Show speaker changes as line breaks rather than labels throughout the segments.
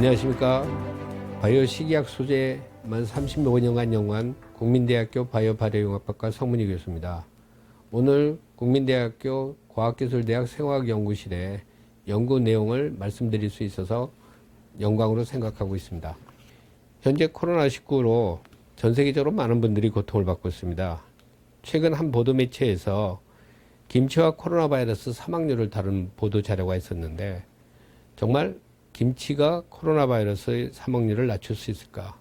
안녕하십니까. 바이오 식이약 소재 만 35년간 연구한 국민대학교 바이오 발효융합학과 성문희 교수입니다. 오늘 국민대학교 과학기술대학 생화학연구실의 연구 내용을 말씀드릴 수 있어서 영광으로 생각하고 있습니다. 현재 코로나19로 전 세계적으로 많은 분들이 고통을 받고 있습니다. 최근 한 보도 매체에서 김치와 코로나 바이러스 사망률을 다룬 보도 자료가 있었는데, 정말 김치가 코로나 바이러스의 사망률을 낮출 수 있을까?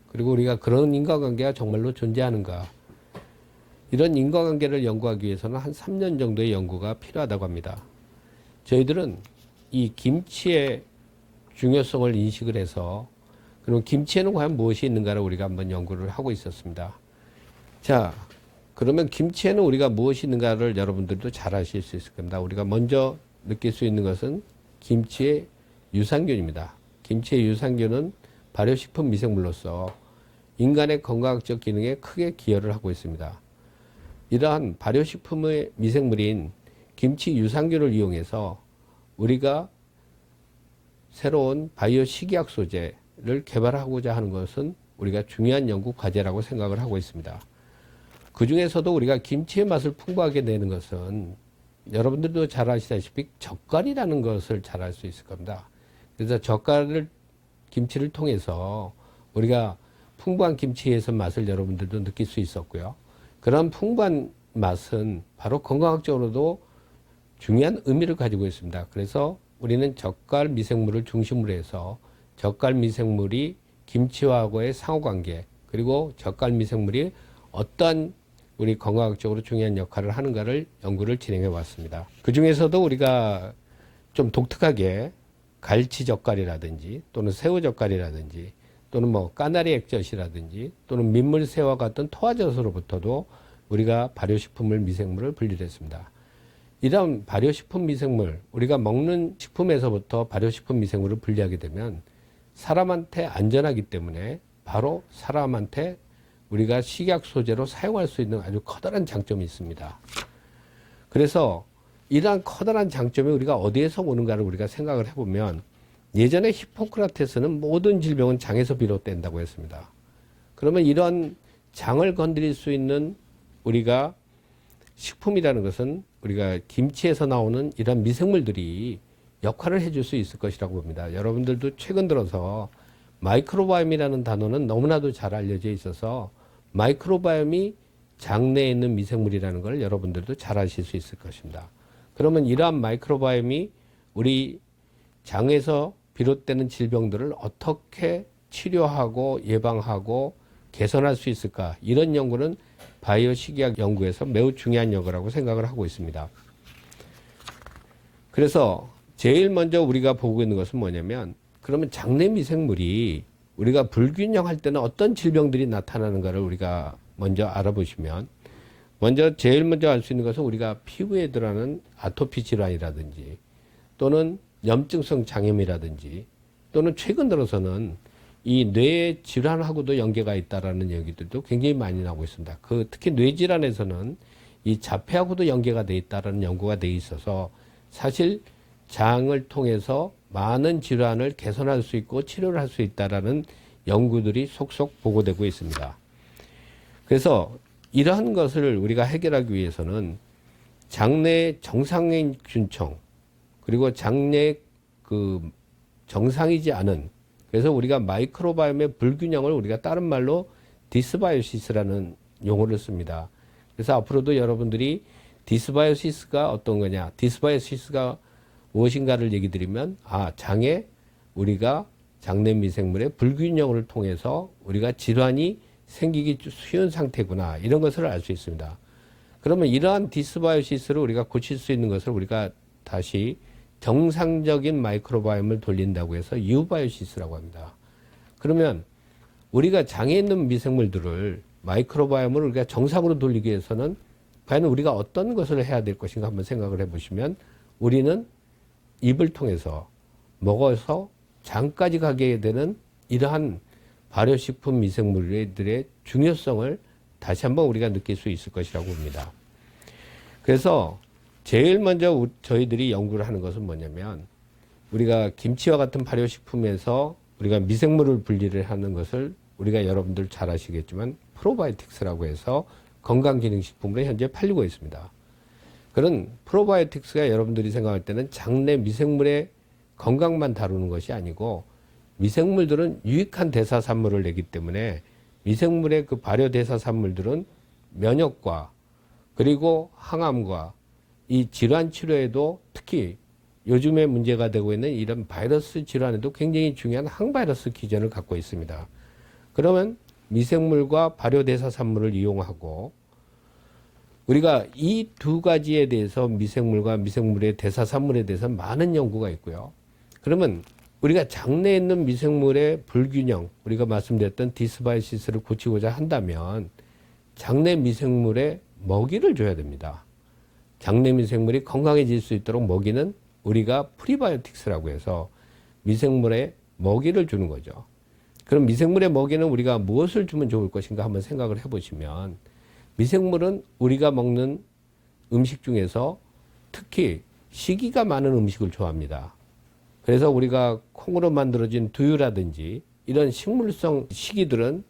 그리고 우리가 그런 인과관계가 정말로 존재하는가? 이런 인과관계를 연구하기 위해서는 한 3년 정도의 연구가 필요하다고 합니다. 저희들은 이 김치의 중요성을 인식을 해서, 그럼 김치에는 과연 무엇이 있는가를 우리가 한번 연구를 하고 있었습니다. 자, 그러면 김치에는 우리가 무엇이 있는가를 여러분들도 잘 아실 수 있을 겁니다. 우리가 먼저 느낄 수 있는 것은 김치의 유산균입니다. 김치의 유산균은 발효식품 미생물로서 인간의 건강학적 기능에 크게 기여를 하고 있습니다. 이러한 발효식품의 미생물인 김치 유산균을 이용해서 우리가 새로운 바이오 식이약 소재를 개발하고자 하는 것은 우리가 중요한 연구 과제라고 생각을 하고 있습니다. 그 중에서도 우리가 김치의 맛을 풍부하게 내는 것은 여러분들도 잘 아시다시피 젓갈이라는 것을 잘 알 수 있을 겁니다. 그래서 김치를 통해서 우리가 풍부한 김치에서 맛을 여러분들도 느낄 수 있었고요. 그런 풍부한 맛은 바로 건강학적으로도 중요한 의미를 가지고 있습니다. 그래서 우리는 젓갈 미생물을 중심으로 해서 젓갈 미생물이 김치와의 상호관계, 그리고 젓갈 미생물이 어떠한 우리 건강학적으로 중요한 역할을 하는가를 연구를 진행해 왔습니다. 그 중에서도 우리가 좀 독특하게 갈치 젓갈이라든지 또는 새우 젓갈이라든지 또는 뭐 까나리 액젓이라든지 또는 민물새와 같은 토화젓으로부터도 우리가 발효식품을 미생물을 분리를 했습니다. 이런 발효식품 미생물, 우리가 먹는 식품에서부터 발효식품 미생물을 분리하게 되면 사람한테 안전하기 때문에 바로 사람한테 우리가 식약 소재로 사용할 수 있는 아주 커다란 장점이 있습니다. 그래서 이러한 커다란 장점이 우리가 어디에서 오는가를 우리가 생각을 해보면, 예전에 히포크라테스는 모든 질병은 장에서 비롯된다고 했습니다. 그러면 이런 장을 건드릴 수 있는 우리가 식품이라는 것은 우리가 김치에서 나오는 이런 미생물들이 역할을 해줄 수 있을 것이라고 봅니다. 여러분들도 최근 들어서 마이크로바이옴이라는 단어는 너무나도 잘 알려져 있어서 마이크로바이옴이 장내에 있는 미생물이라는 걸 여러분들도 잘 아실 수 있을 것입니다. 그러면 이러한 마이크로바이옴이 우리 장에서 비롯되는 질병들을 어떻게 치료하고 예방하고 개선할 수 있을까? 이런 연구는 바이오 식이약 연구에서 매우 중요한 연구라고 생각을 하고 있습니다. 그래서 제일 먼저 우리가 보고 있는 것은 뭐냐면, 그러면 장내 미생물이 우리가 불균형할 때는 어떤 질병들이 나타나는가를 우리가 먼저 알아보시면, 제일 먼저 알 수 있는 것은 우리가 피부에 드러나는 아토피 질환이라든지 또는 염증성 장염이라든지 또는 최근 들어서는 이 뇌 질환하고도 연계가 있다라는 얘기들도 굉장히 많이 나오고 있습니다. 특히 뇌 질환에서는 이 자폐하고도 연계가 돼 있다라는 연구가 돼 있어서 사실 장을 통해서 많은 질환을 개선할 수 있고 치료를 할 수 있다라는 연구들이 속속 보고되고 있습니다. 그래서 이러한 것을 우리가 해결하기 위해서는 장내 정상인 균총, 그리고 장내 정상이지 않은, 그래서 우리가 마이크로바이옴의 불균형을 우리가 다른 말로 디스바이오시스라는 용어를 씁니다. 그래서 앞으로도 여러분들이 디스바이오시스가 어떤 거냐, 디스바이오시스가 무엇인가를 얘기 드리면, 장에 우리가 장내 미생물의 불균형을 통해서 우리가 질환이 생기기 쉬운 상태구나, 이런 것을 알 수 있습니다. 그러면 이러한 디스바이오시스를 우리가 고칠 수 있는 것을 우리가 다시 정상적인 마이크로바이옴을 돌린다고 해서 유바이오시스라고 합니다. 그러면 우리가 장에 있는 미생물들을, 마이크로바이옴을 우리가 정상으로 돌리기 위해서는 과연 우리가 어떤 것을 해야 될 것인가 한번 생각을 해보시면, 우리는 입을 통해서 먹어서 장까지 가게 되는 이러한 발효식품 미생물들의 중요성을 다시 한번 우리가 느낄 수 있을 것이라고 봅니다. 그래서 제일 먼저 저희들이 연구를 하는 것은 뭐냐면, 우리가 김치와 같은 발효식품에서 우리가 미생물을 분리를 하는 것을 우리가 여러분들 잘 아시겠지만 프로바이오틱스라고 해서 건강기능식품으로 현재 팔리고 있습니다. 그런 프로바이오틱스가 여러분들이 생각할 때는 장내 미생물의 건강만 다루는 것이 아니고 미생물들은 유익한 대사산물을 내기 때문에 미생물의 그 발효 대사산물들은 면역과 그리고 항암과 이 질환 치료에도 특히 요즘에 문제가 되고 있는 이런 바이러스 질환에도 굉장히 중요한 항바이러스 기전을 갖고 있습니다. 그러면 미생물과 발효 대사산물을 이용하고 우리가 이 두 가지에 대해서 미생물과 미생물의 대사산물에 대해서 많은 연구가 있고요. 그러면 우리가 장내에 있는 미생물의 불균형, 우리가 말씀드렸던 디스바이시스를 고치고자 한다면 장내 미생물에 먹이를 줘야 됩니다. 장내 미생물이 건강해질 수 있도록 먹이는 우리가 프리바이오틱스라고 해서 미생물에 먹이를 주는 거죠. 그럼 미생물의 먹이는 우리가 무엇을 주면 좋을 것인가 한번 생각을 해보시면 미생물은 우리가 먹는 음식 중에서 특히 시기가 많은 음식을 좋아합니다. 그래서 우리가 콩으로 만들어진 두유라든지 이런 식물성 시기들은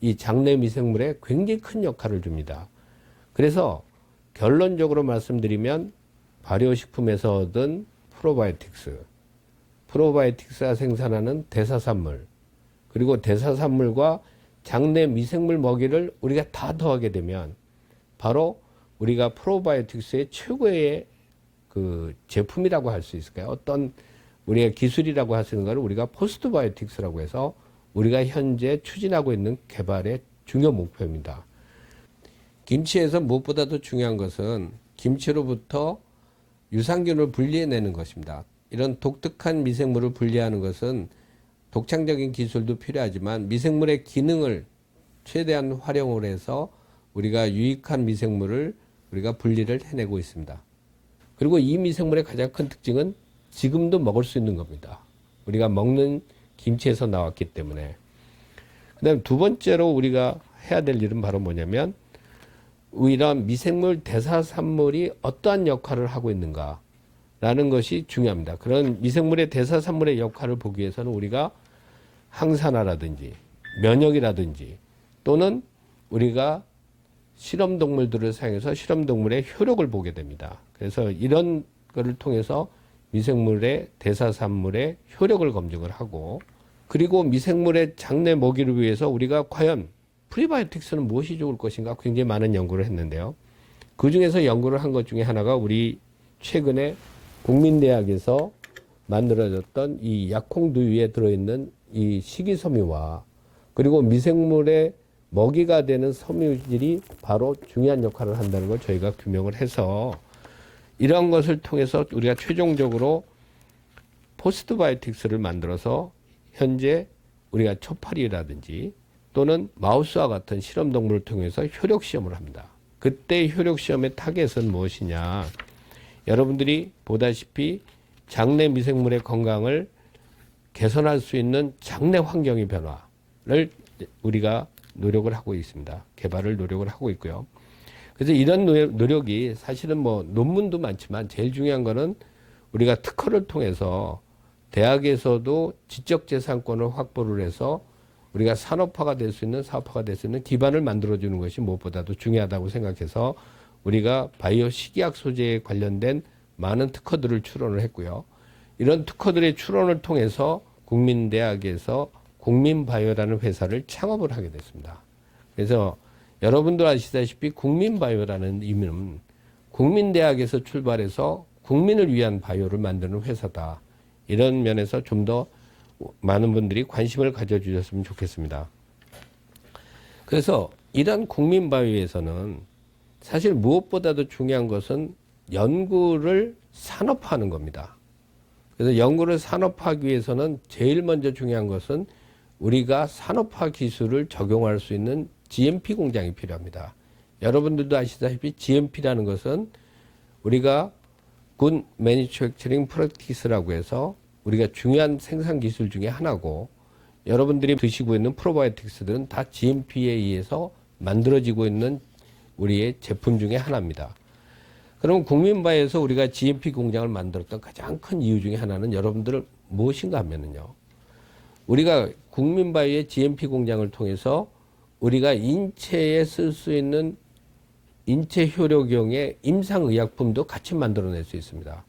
이 장내 미생물에 굉장히 큰 역할을 줍니다. 그래서 결론적으로 말씀드리면 발효식품에서 얻은 프로바이오틱스가 생산하는 대사산물, 그리고 대사산물과 장내 미생물 먹이를 우리가 다 더하게 되면 바로 우리가 프로바이오틱스의 최고의 그 제품이라고 할 수 있을까요? 어떤 우리가 기술이라고 하시는 것을 우리가 포스트바이오틱스라고 해서 우리가 현재 추진하고 있는 개발의 중요 목표입니다. 김치에서 무엇보다도 중요한 것은 김치로부터 유산균을 분리해내는 것입니다. 이런 독특한 미생물을 분리하는 것은 독창적인 기술도 필요하지만 미생물의 기능을 최대한 활용을 해서 우리가 유익한 미생물을 우리가 분리를 해내고 있습니다. 그리고 이 미생물의 가장 큰 특징은 지금도 먹을 수 있는 겁니다. 우리가 먹는 김치에서 나왔기 때문에. 그 다음 두 번째로 우리가 해야 될 일은 바로 뭐냐면 이러한 미생물 대사산물이 어떠한 역할을 하고 있는가 라는 것이 중요합니다. 그런 미생물의 대사산물의 역할을 보기 위해서는 우리가 항산화라든지 면역이라든지 또는 우리가 실험동물들을 사용해서 실험동물의 효력을 보게 됩니다. 그래서 이런 거를 통해서 미생물의 대사산물의 효력을 검증을 하고 그리고 미생물의 장내 먹이를 위해서 우리가 과연 프리바이오틱스는 무엇이 좋을 것인가 굉장히 많은 연구를 했는데요. 그 중에서 연구를 한 것 중에 하나가 우리 최근에 국민대학에서 만들어졌던 이 약콩두유에 들어있는 이 식이섬유와 그리고 미생물의 먹이가 되는 섬유질이 바로 중요한 역할을 한다는 걸 저희가 규명을 해서 이러한 것을 통해서 우리가 최종적으로 포스트바이오틱스를 만들어서 현재 우리가 초파리라든지 또는 마우스와 같은 실험동물을 통해서 효력시험을 합니다. 그때 효력시험의 타겟은 무엇이냐. 여러분들이 보다시피 장내 미생물의 건강을 개선할 수 있는 장내 환경의 변화를 우리가 노력을 하고 있습니다. 개발을 노력을 하고 있고요. 그래서 이런 노력이 사실은 뭐 논문도 많지만 제일 중요한 거는 우리가 특허를 통해서 대학에서도 지적재산권을 확보를 해서 우리가 산업화가 될 수 있는 사업화가 될 수 있는 기반을 만들어주는 것이 무엇보다도 중요하다고 생각해서 우리가 바이오 식이약 소재에 관련된 많은 특허들을 출원을 했고요. 이런 특허들의 출원을 통해서 국민대학에서 국민바이오라는 회사를 창업을 하게 됐습니다. 그래서 여러분들 아시다시피 국민바이오라는 의미는 국민대학에서 출발해서 국민을 위한 바이오를 만드는 회사다. 이런 면에서 좀 더 많은 분들이 관심을 가져주셨으면 좋겠습니다. 그래서 이런 국민바이오에서는 사실 무엇보다도 중요한 것은 연구를 산업화하는 겁니다. 그래서 연구를 산업화하기 위해서는 제일 먼저 중요한 것은 우리가 산업화 기술을 적용할 수 있는 GMP 공장이 필요합니다. 여러분들도 아시다시피 GMP라는 것은 우리가 Good Manufacturing Practice라고 해서 우리가 중요한 생산 기술 중에 하나고 여러분들이 드시고 있는 프로바이오틱스들은 다 GMP에 의해서 만들어지고 있는 우리의 제품 중에 하나입니다. 그럼 국민바이오에서 우리가 GMP 공장을 만들었던 가장 큰 이유 중에 하나는 여러분들 무엇인가 하면은요. 우리가 국민바이오의 GMP 공장을 통해서 우리가 인체에 쓸 수 있는 인체 효력용의 임상의약품도 같이 만들어낼 수 있습니다.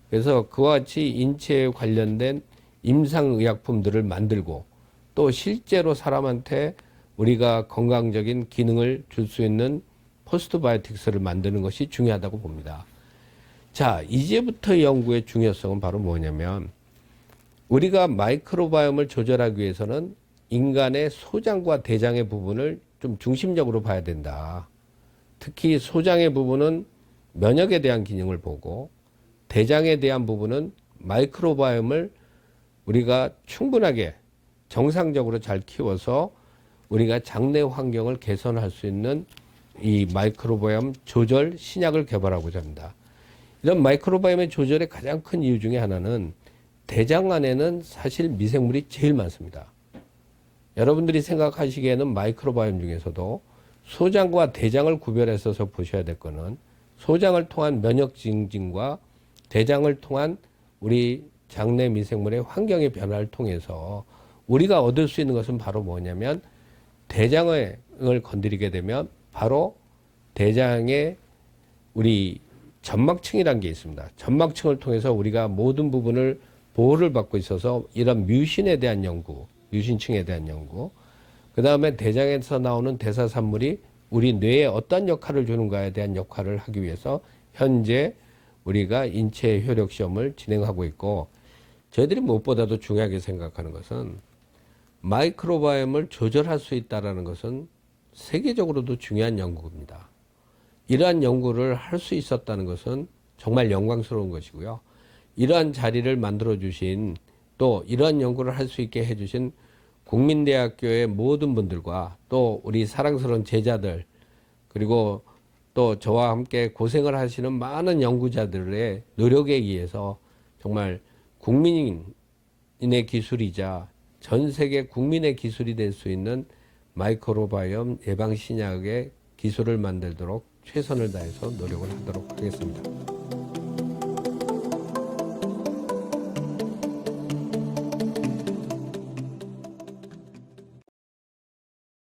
그래서 그와 같이 인체에 관련된 임상의약품들을 만들고 또 실제로 사람한테 우리가 건강적인 기능을 줄 수 있는 포스트바이오틱스를 만드는 것이 중요하다고 봅니다. 자, 이제부터 연구의 중요성은 바로 뭐냐면 우리가 마이크로바이옴을 조절하기 위해서는 인간의 소장과 대장의 부분을 좀 중심적으로 봐야 된다. 특히 소장의 부분은 면역에 대한 기능을 보고 대장에 대한 부분은 마이크로바이옴을 우리가 충분하게 정상적으로 잘 키워서 우리가 장내 환경을 개선할 수 있는 이 마이크로바이옴 조절 신약을 개발하고자 합니다. 이런 마이크로바이옴의 조절의 가장 큰 이유 중에 하나는 대장 안에는 사실 미생물이 제일 많습니다. 여러분들이 생각하시기에는 마이크로바이옴 중에서도 소장과 대장을 구별해서 보셔야 될 거는 소장을 통한 면역 증진과 대장을 통한 우리 장내 미생물의 환경의 변화를 통해서 우리가 얻을 수 있는 것은 바로 뭐냐면 대장을 건드리게 되면 바로 대장의 우리 점막층이라는 게 있습니다. 점막층을 통해서 우리가 모든 부분을 보호를 받고 있어서 이런 뮤신에 대한 연구, 뮤신층에 대한 연구, 그 다음에 대장에서 나오는 대사산물이 우리 뇌에 어떤 역할을 주는가에 대한 역할을 하기 위해서 현재 우리가 인체 효력 시험을 진행하고 있고, 저희들이 무엇보다도 중요하게 생각하는 것은 마이크로바이옴을 조절할 수 있다는 것은 세계적으로도 중요한 연구입니다. 이러한 연구를 할 수 있었다는 것은 정말 영광스러운 것이고요. 이러한 자리를 만들어 주신 또 이러한 연구를 할 수 있게 해주신 국민대학교의 모든 분들과 또 우리 사랑스러운 제자들 그리고 또 저와 함께 고생을 하시는 많은 연구자들의 노력에 의해서 정말 국민의 기술이자 전 세계 국민의 기술이 될 수 있는 마이크로바이옴 예방신약의 기술을 만들도록 최선을 다해서 노력을 하도록 하겠습니다.